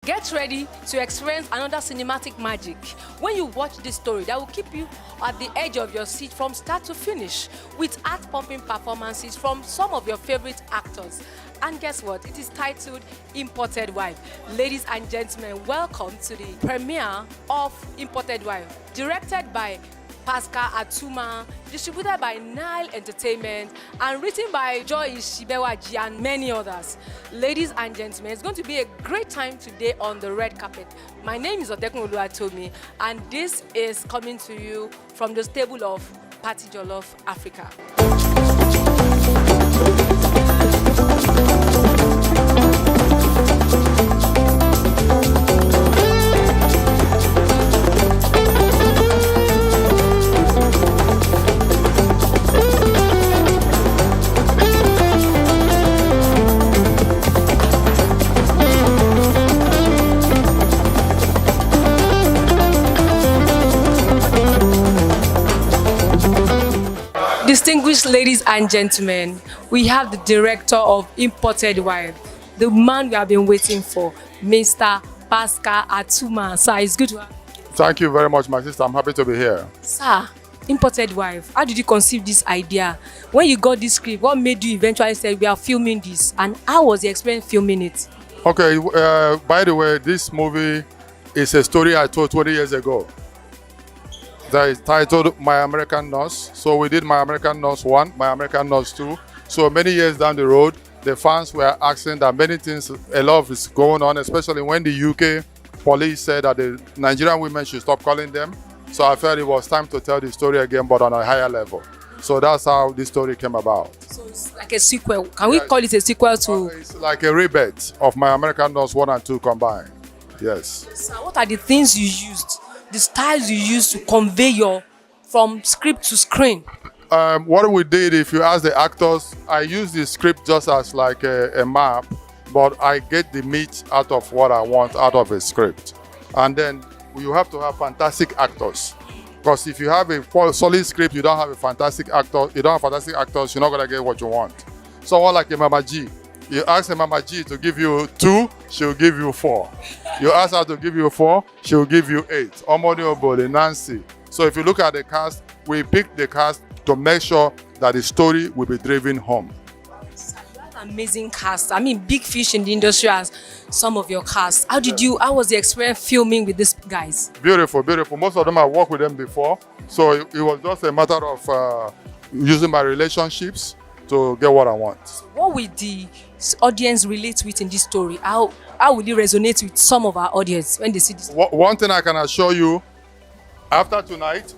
Get ready to experience another cinematic magic when you watch this story that will keep you at the edge of your seat from start to finish, with heart-pumping performances from some of your favorite actors. And guess what? It is titled Imported Wife. Ladies and gentlemen, welcome to the premiere of Imported Wife, directed by Pascal Atuma, distributed by Nile Entertainment, and written by Joyce Shibewaji and many others. Ladies and gentlemen, it's going to be a great time today on the red carpet. My name is Odekun Oluwatomi, and this is coming to you from the stable of PartyJollof Africa. Distinguished ladies and gentlemen, we have the director of Imported Wife, the man we have been waiting for, Mr. Pascal Atuma. Sir, it's good to have you. Thank you very much, my sister. I'm happy to be here. Sir, Imported Wife, how did you conceive this idea? When you got this script, what made you eventually say we are filming this? And how was the experience filming it? Okay, by the way, this movie is a story I told 20 years ago. That is titled My American Nurse. So we did My American Nurse 1, My American Nurse 2. So many years down the road, the fans were asking that many things, a lot is going on, especially when the UK police said that the Nigerian women should stop calling them. So I felt it was time to tell the story again, but on a higher level. So that's how this story came about. So it's like a sequel. Can we call it a sequel to? It's like a rebate of My American Nurse 1 and 2 combined. Yes. Sir, what are the things you used? The styles you use to convey your from script to screen? What we did, if you ask the actors, I use the script just as like a map, but I get the meat out of what I want out of a script. And then you have to have fantastic actors. Because if you have a solid script, you don't have a fantastic actor, you don't have fantastic actors, you're not gonna get what you want. Someone like a Mama G, you ask a Mama G to give you 2, she'll give you 4. You ask her to give you 4, she'll give you 8. Omoni Oboli, Nancy. So if you look at the cast, we picked the cast to make sure that the story will be driven home. You have an amazing cast. I mean, big fish in the industry as some of your cast. How was the experience filming with these guys? Beautiful, beautiful. Most of them I worked with them before. So it was just a matter of using my relationships to get what I want. What will the audience relate with in this story? How will it resonate with some of our audience when they see this? One thing I can assure you, after tonight,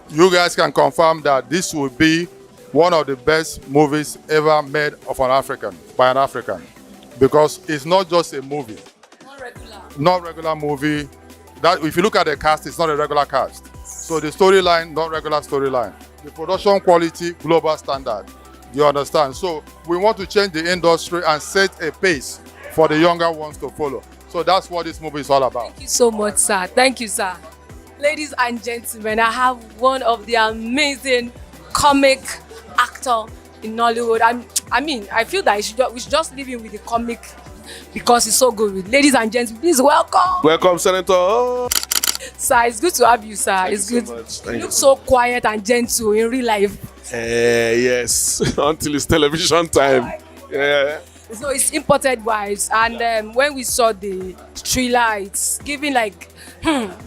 you guys can confirm that this will be one of the best movies ever made of an African, by an African. Because it's not just a movie. Not regular movie. That if you look at the cast, it's not a regular cast. So the storyline, not regular storyline. The production quality, global standard. You understand? So we want to change the industry and set a pace for the younger ones to follow. So that's what this movie is all about. Thank you so much, sir. Thank you, sir. Ladies and gentlemen, I have one of the amazing comic actor in Nollywood. I feel that we should just leave him with the comic because it's so good. Ladies and gentlemen, please welcome. Welcome, Senator. Sir, it's good to have you, sir. It's good. You look so quiet and gentle in real life. Yes, until it's television time. Yeah. So it's Imported Wives, and when we saw the trailer, it's giving like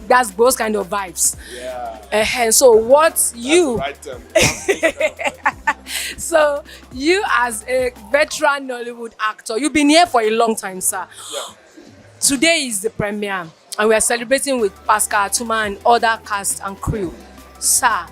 that's those kind of vibes. Yeah. So what you? So you as a veteran Nollywood actor, you've been here for a long time, sir. Yeah. Today is the premiere, and we are celebrating with Pascal Atuma and other cast and crew. Sir,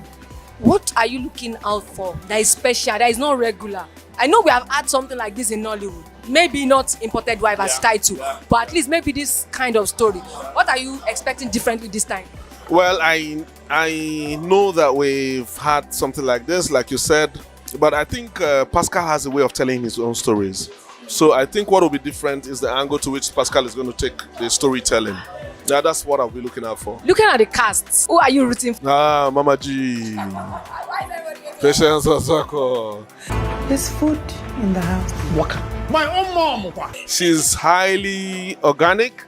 what are you looking out for that is special, that is not regular? I know we have had something like this in Nollywood. Maybe not Imported Wife as title, but at least maybe this kind of story. What are you expecting differently this time? Well, I know that we've had something like this, like you said, but I think Pascal has a way of telling his own stories. So I think what will be different is the angle to which Pascal is going to take the storytelling. Yeah, that's what I'll be looking out for. Looking at the casts, who are you rooting for? Mama G. Patience Osako. There's food in the house. My own mom. She's highly organic,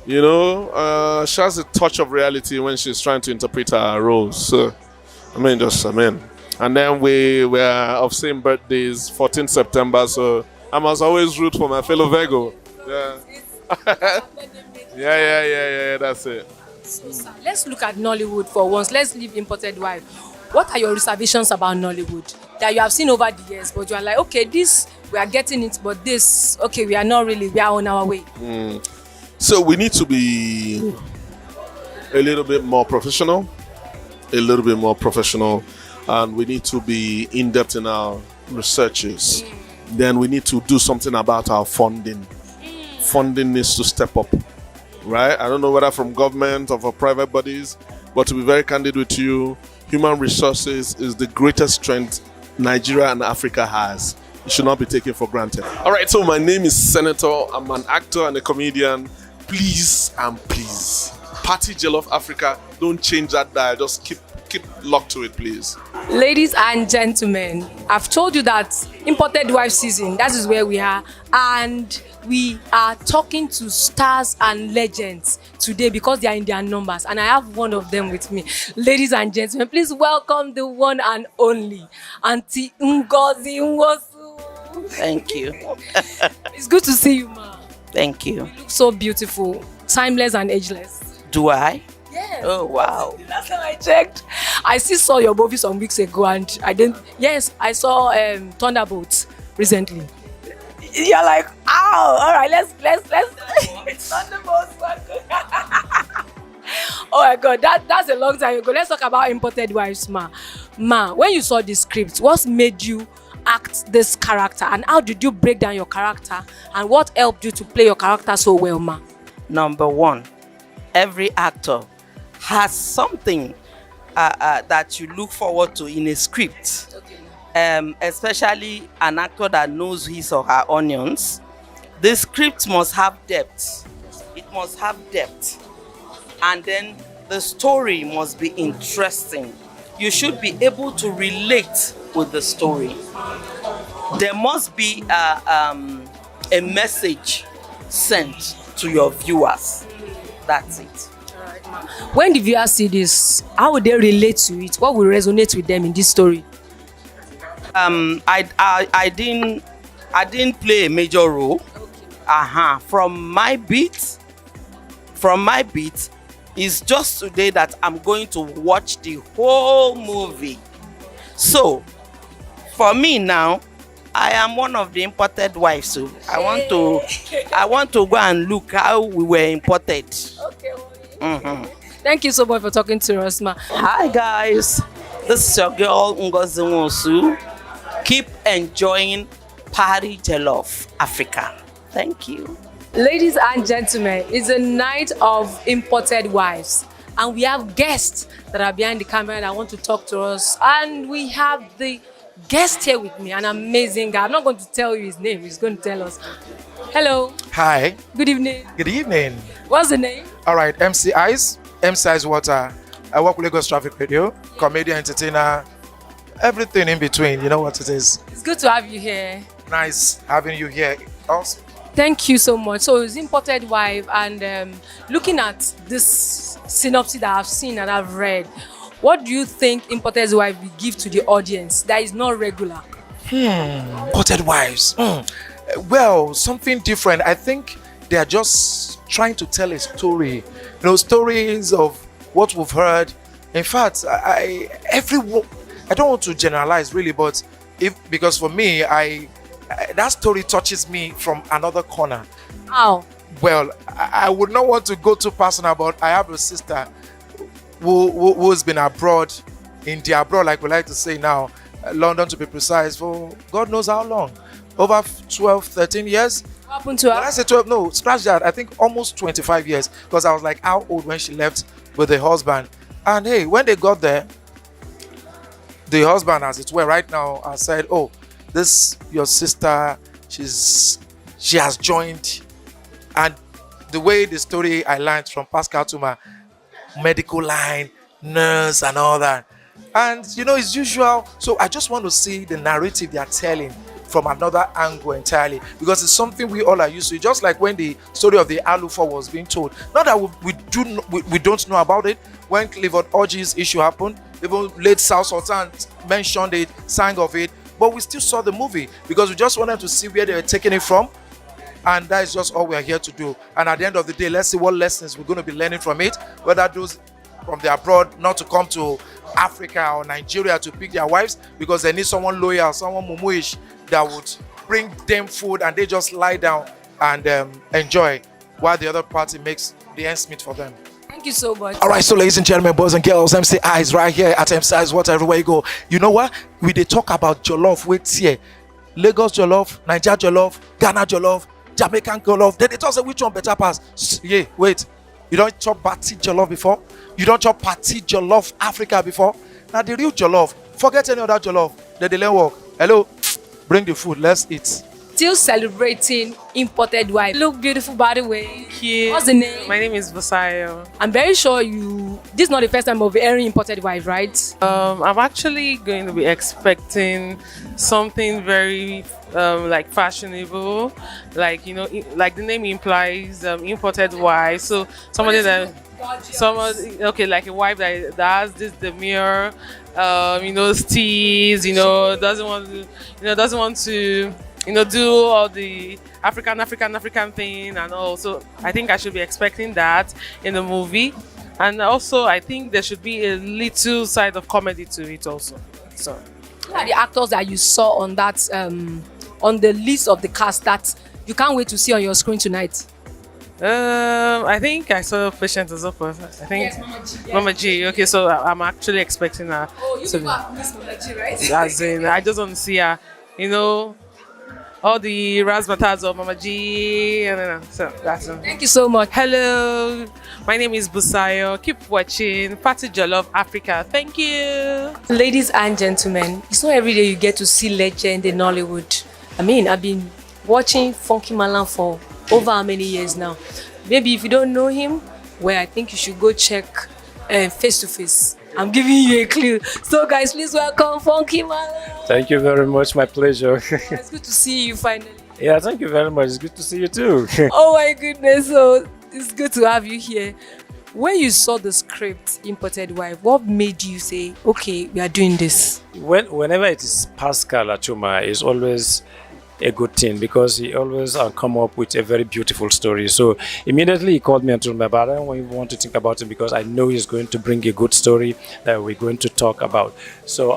You know, she has a touch of reality when she's trying to interpret her roles. So, and then we were of same birthdays, 14th September. So I must always root for my fellow Virgo. Yeah. Yeah. That's it. So, sir, let's look at Nollywood for once. Let's leave Imported Wife. What are your reservations about Nollywood that you have seen over the years, but you are like, okay, this, we are getting it, but this, okay, we are not really, we are on our way. So we need to be a little bit more professional, and we need to be in-depth in our researches. Then we need to do something about our funding. Funding needs to step up, right? I don't know whether from government or for private bodies, but to be very candid with you, human resources is the greatest strength Nigeria and Africa has. It should not be taken for granted. All right, so my name is Senator. I'm an actor and a comedian. Please and please, PartyJollof Africa, don't change that dial. Just keep locked to it, please. Ladies and gentlemen, I've told you that Imported Wife season, that is where we are, and we are talking to stars and legends today because they are in their numbers, and I have one of them with me. Ladies and gentlemen, please welcome the one and only Auntie Ngozi Nwosu. Thank you. It's good to see you, ma. Thank you. You look so beautiful, timeless and ageless. Do I? Yes. Oh, wow. Last time I checked, I still saw your movie some weeks ago, and I didn't. Yes, I saw Thunderbolts recently. You're like, ow! All right, let's. Thunderbolts. Oh my God, that's a long time ago. Let's talk about Imported Wives, ma. Ma, when you saw the script, what made you act this character, and how did you break down your character, and what helped you to play your character so well, ma? Number one, every actor has something that you look forward to in a script. Okay. Especially an actor that knows his or her onions. The script must have depth. It must have depth. And then the story must be interesting. You should be able to relate with the story. There must be a message sent to your viewers. That's it. When the viewers see this, how would they relate to it? What will resonate with them in this story? I didn't play a major role. Okay. From my beat, it's just today that I'm going to watch the whole movie. So, for me now, I am one of the imported wives. So I want to go and look how we were imported. Okay. Thank you so much for talking to us, ma. Hi guys, this is your girl Ngozi Nwosu. Keep enjoying PartyJollof Africa. Thank you. Ladies and gentlemen, it's a night of imported wives, and we have guests that are behind the camera that want to talk to us, and we have the guest here with me, an amazing guy. I'm not going to tell you his name, he's going to tell us. Hello. Hi. Good evening. Good evening. What's the name? All right, MC Ice Water. I work with Lagos Traffic Radio, comedian, entertainer, everything in between. You know what it is. It's good to have you here. Nice having you here. Also, Thank you so much. So it's Imported Wife, and looking at this synopsis that I've seen and I've read, what do you think Imported Wife will give to the audience that is not regular? Imported Wives. Well, something different. I think they are just trying to tell a story. You know, stories of what we've heard. In fact, I don't want to generalize really, but because for me, that story touches me from another corner. How? Well, I would not want to go too personal, but I have a sister who's been abroad, like we like to say now, London to be precise, for God knows how long. Over 12, 13 years. What happened to her? When I say 12, no, scratch that. I think almost 25 years, because I was like how old when she left with the husband. And hey, when they got there, the husband, as it were, right now, I said, oh, this your sister, she has joined. And the way the story I learned from Pascal Atuma, medical line, nurse and all that. And you know, it's usual. So I just want to see the narrative they are telling from another angle entirely, because it's something we all are used to. Just like when the story of the Alufa was being told. Not that we don't know about it. When Clifford Orji's issue happened, even late South Sultan mentioned it, sang of it, but we still saw the movie because we just wanted to see where they were taking it from. And that is just all we are here to do. And at the end of the day, let's see what lessons we're going to be learning from it, whether those from the abroad not to come to Africa or Nigeria to pick their wives because they need someone loyal, someone mumuish that would bring them food and they just lie down and enjoy while the other party makes the ends meet for them. Thank you so much. All right, so ladies and gentlemen, boys and girls, MC Eyes right here at MC Eyes What everywhere you go. You know what? We they talk about jollof. Wait here, Lagos jollof, Nigeria jollof, Ghana jollof, Jamaican jollof. Then they tell us which one better pass. Yeah, wait. You don't chop PartyJollof before? You don't chop PartyJollof Africa before? Now the real jollof. Forget any other jollof. The delay work. Hello, bring the food. Let's eat. Still celebrating imported wife. Look beautiful, by the way. Thank you. What's the name? My name is Busayo. I'm very sure this is not the first time of airing imported wife, right? I'm actually going to be expecting something very like fashionable, like like the name implies, imported wife. So somebody okay, like a wife that has this demure, steez, doesn't want to do all the African thing and all. So I think I should be expecting that in the movie. And also I think there should be a little side of comedy to it also. So who are the actors that you saw on that on the list of the cast that you can't wait to see on your screen tonight? I think I saw Patient Azopo. I think Yes, Mama G. Okay, so I'm actually expecting her. Oh, you to people have missed Mama G, right? As in, I just want to see her, all the razzmatazz of Mama G. So that's it. Thank you so much. Hello, my name is Busayo. Keep watching PartyJollof Africa. Thank you. Ladies and gentlemen, it's not every day you get to see legend in Nollywood. I mean, I've been watching Funky Malam for over how many years now? Maybe if you don't know him, well, I think you should go check face to face. I'm giving you a clue. So guys, please welcome Funky Malam. Thank you very much. My pleasure. It's good to see you finally. Yeah, thank you very much. It's good to see you too. Oh my goodness, so it's good to have you here. When you saw the script, Imported Wife, what made you say, okay, we are doing this? Whenever it is Pascal Atuma, it's always a good thing because he always come up with a very beautiful story. So immediately he called me and told me, but I don't even want to think about it because I know he's going to bring a good story that we're going to talk about. So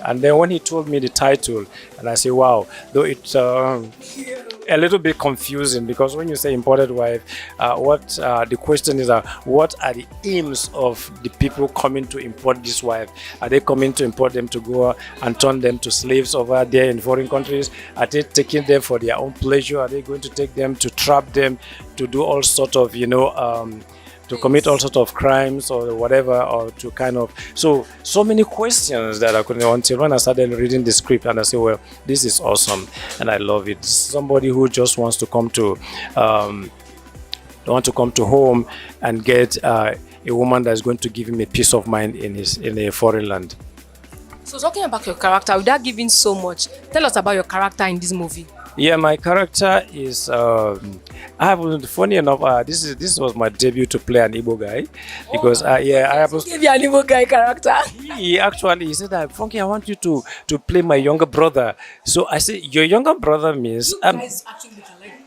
and then when he told me the title, and I say, wow, though it's a little bit confusing because when you say imported wife, the question is, what are the aims of the people coming to import this wife? Are they coming to import them to go and turn them to slaves over there in foreign countries? Are they taking them for their own pleasure? Are they going to take them to trap them to do all sort of, to commit all sort of crimes or whatever, or to kind of so many questions that I couldn't, until when I started reading the script and I said, well, this is awesome and I love it. Somebody who just wants to come to home and get a woman that's going to give him a peace of mind in a foreign land. So talking about your character, without giving so much, tell us about your character in this movie. Yeah, my character is funny enough, this was my debut to play an Igbo guy because I Give you an Igbo guy character. He said that, Funky, I want you to play my younger brother. So I said, your younger brother means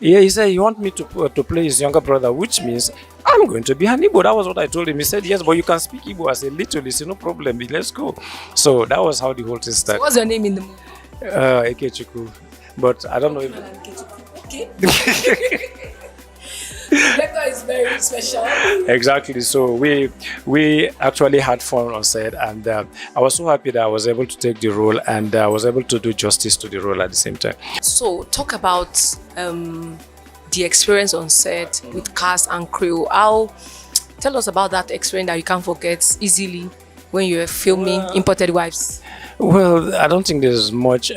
yeah, he said you want me to play his younger brother, which means I'm going to be an Igbo. That was what I told him. He said, yes, but you can speak Igbo. I said, literally, no problem, let's go. So that was how the whole thing started. So what's your name in the movie? Ekechukwu. But I don't know if... Okay. Director is very special. Exactly. So we actually had fun on set, and I was so happy that I was able to take the role, and I was able to do justice to the role at the same time. So talk about the experience on set with cast and crew. Tell us about that experience that you can't forget easily when you're filming Imported Wives. Well, I don't think there's much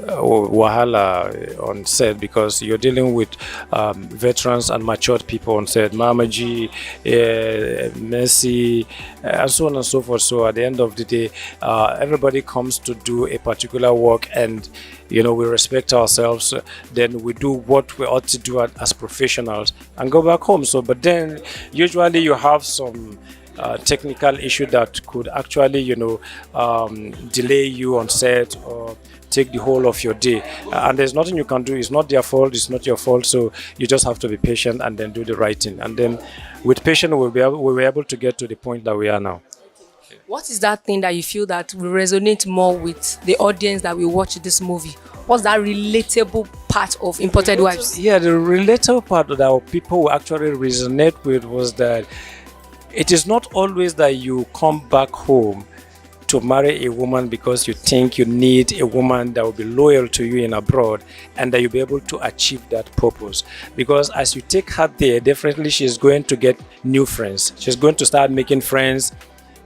wahala on set, because you're dealing with veterans and matured people on set, Mama G, Messi, and so on and so forth. So at the end of the day, everybody comes to do a particular work, and we respect ourselves. Then we do what we ought to do as professionals and go back home. So, but then usually you have some technical issue that could actually, delay you on set or take the whole of your day, and there's nothing you can do. It's not their fault, it's not your fault, so you just have to be patient and then do the right thing, and then with patience we were able to get to the point that we are now. What is that thing that you feel that will resonate more with the audience that will watch this movie? What's that relatable part of Imported Wives? Yeah, the relatable part that people will actually resonate with was that it is not always that you come back home to marry a woman because you think you need a woman that will be loyal to you in abroad, and that you'll be able to achieve that purpose. Because as you take her there, definitely she's going to get new friends. She's going to start making friends,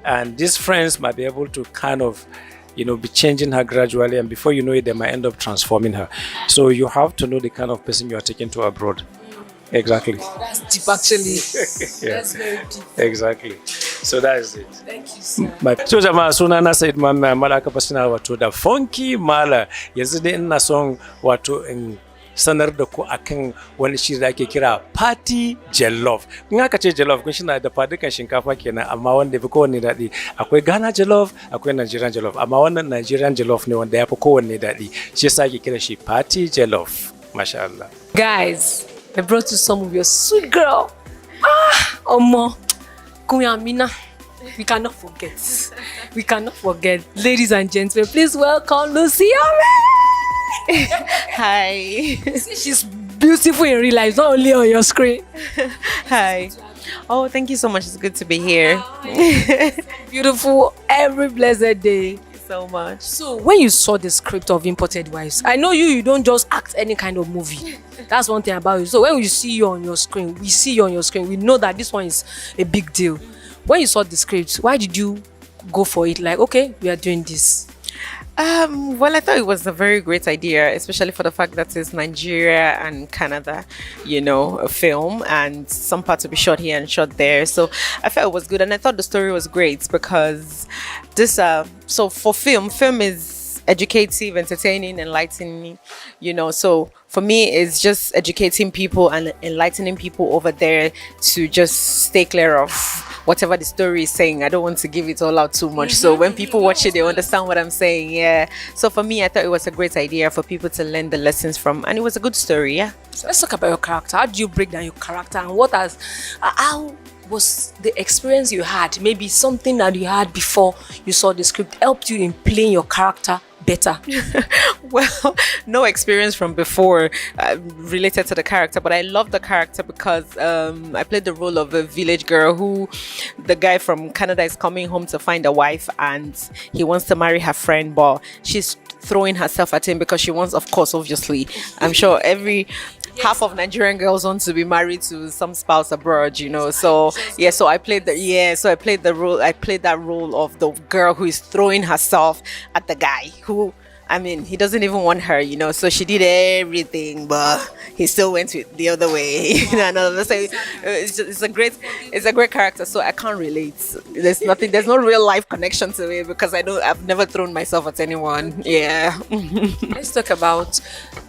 and these friends might be able to kind of be changing her gradually, and before you know it, they might end up transforming her. So you have to know the kind of person you are taking to abroad. Exactly. That's deep, actually. Yeah. That's very deep. Exactly. So that is it. Thank you, sir. So jama'a sunana Said Muhammad Mala aka fasina wato da Funky Mala. Yanzu dai ina son wato in sanar da ku akan wani shiri da ake kira Party Jollof. In aka ce jollof kun shina da fadukan shinkafa kenan, amma wanda yafi kowanne daɗi. Akwai Ghana jollof, akwai Nigerian jollof, amma wannan Nigerian jollof ne wanda yafi kowanne daɗi. Shi yasa ake kira shi Party Jollof. Masha Allah. Guys, I brought you some of your sweet girl. Omo, Queen Amina. We cannot forget. We cannot forget. Ladies and gentlemen, please welcome Lucy. Hi. She's beautiful in real life, not only on your screen. Hi. Oh, thank you so much. It's good to be here. Beautiful every blessed day. Thank you so much. So when you saw the script of Imported Wives, I know you don't just act any kind of movie. That's one thing about you. So when we see you on your screen, we know that this one is a big deal. When you saw the script, why did you go for it? Like, okay, we are doing this. Well, I thought it was a very great idea, especially for the fact that it's Nigeria and Canada, a film, and some parts will be shot here and shot there. So I felt it was good, and I thought the story was great because this. So for film is educative, entertaining, enlightening. So for me, it's just educating people and enlightening people over there to just stay clear of whatever the story is saying. I don't want to give it all out too much. So when people watch it, they understand what I'm saying. Yeah. So for me, I thought it was a great idea for people to learn the lessons from, and it was a good story. Yeah. So let's talk about your character. How do you break down your character, and how was the experience you had? Maybe something that you had before you saw the script helped you in playing your character better. Well, no experience from before related to the character, but I love the character because I played the role of a village girl who the guy from Canada is coming home to find a wife, and he wants to marry her friend, but she's throwing herself at him because she wants, of course, obviously, I'm sure half of Nigerian girls want to be married to some spouse abroad, So yeah, so I played that role of the girl who is throwing herself at the guy who, he doesn't even want her, So she did everything, but he still went with the other way. So it's a great character. So I can't relate. There's no real life connection to it because I've never thrown myself at anyone. Yeah. Let's talk about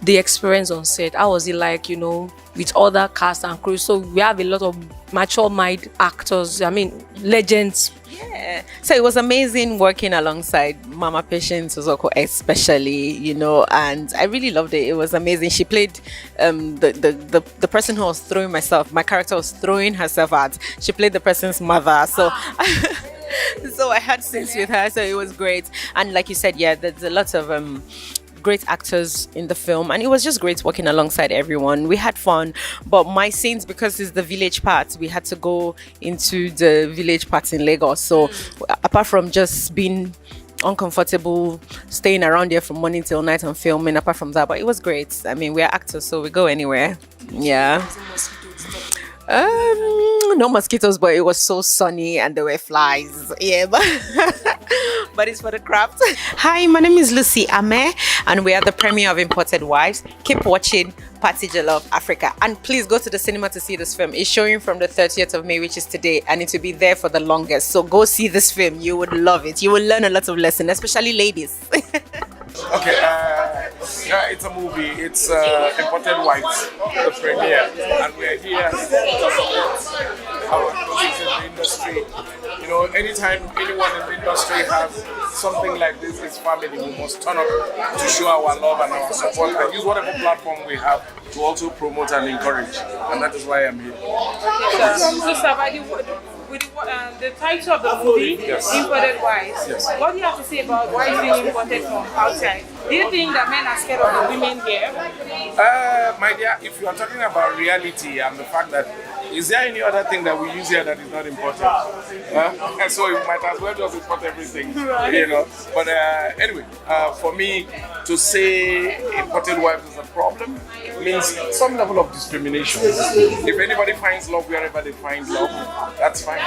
the experience on set. How was it like, with other cast and crew? So we have a lot of mature mind actors. Legends. Yeah. So it was amazing working alongside Mama Patience Ozoko, especially, and I really loved it. It was amazing. She played the person who was throwing my character was throwing herself at. She played the person's mother. So so I had scenes with her. So it was great. And like you said, yeah, there's a lot of great actors in the film, and it was just great working alongside everyone. We had fun, but my scenes, because it's the village part, we had to go into the village part in Lagos. So apart from just being uncomfortable staying around there from morning till night and filming, apart from that, but it was great. We're actors, so we go anywhere. Yeah. no mosquitoes, but it was so sunny and there were flies. Yeah, but but it's for the craft. Hi, my name is Lucy Ame, and we are the premiere of Imported Wives. Keep watching PartyJollof Africa, and please go to the cinema to see this film. It's showing from the 30th of May, which is today, and it will be there for the longest. So go see this film. You would love it. You will learn a lot of lessons, especially ladies. Okay, yeah, it's a movie. It's Imported Wives, the premiere, and we're here to support our colleagues in the industry. You know, anytime anyone in the industry has something like this, it's family. We must turn up to show our love and our support and use whatever platform we have to also promote and encourage. And that is why I'm here. So, Sabadi, with the title of the movie, Yes. Imported Wives, Yes. what do you have to say about wives being imported from outside? Do you think that men are scared of the women here? My dear, if you are talking about reality and the fact that, is there any other thing that we use here that is not important? And so you might as well just import everything, you know. But anyway, for me to say imported wives is a problem means some level of discrimination. If anybody finds love wherever they find love, that's fine.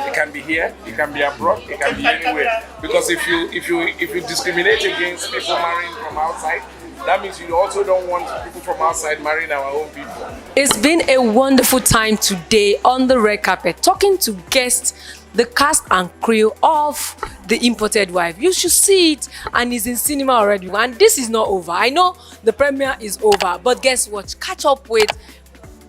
It can be here, it can be abroad, it can be anywhere. Because if you discriminate against people marrying from outside, that means you also don't want people from outside marrying our own people. It's been a wonderful time today on the red carpet, talking to guests, the cast and crew of The Imported Wife. You should see it, and it's in cinema already. And this is not over. I know the premiere is over, but guess what? Catch up with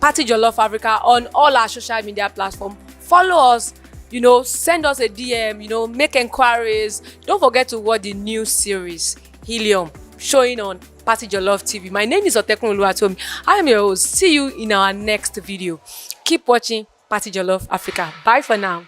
PartyJollof Africa on all our social media platforms. Follow us, you know, send us a DM, you know, make inquiries. Don't forget to watch the new series, Helium, showing on PartyJollof TV. My name is Otekun Oluwatomi. I am your host. See you in our next video. Keep watching PartyJollof Africa. Bye for now.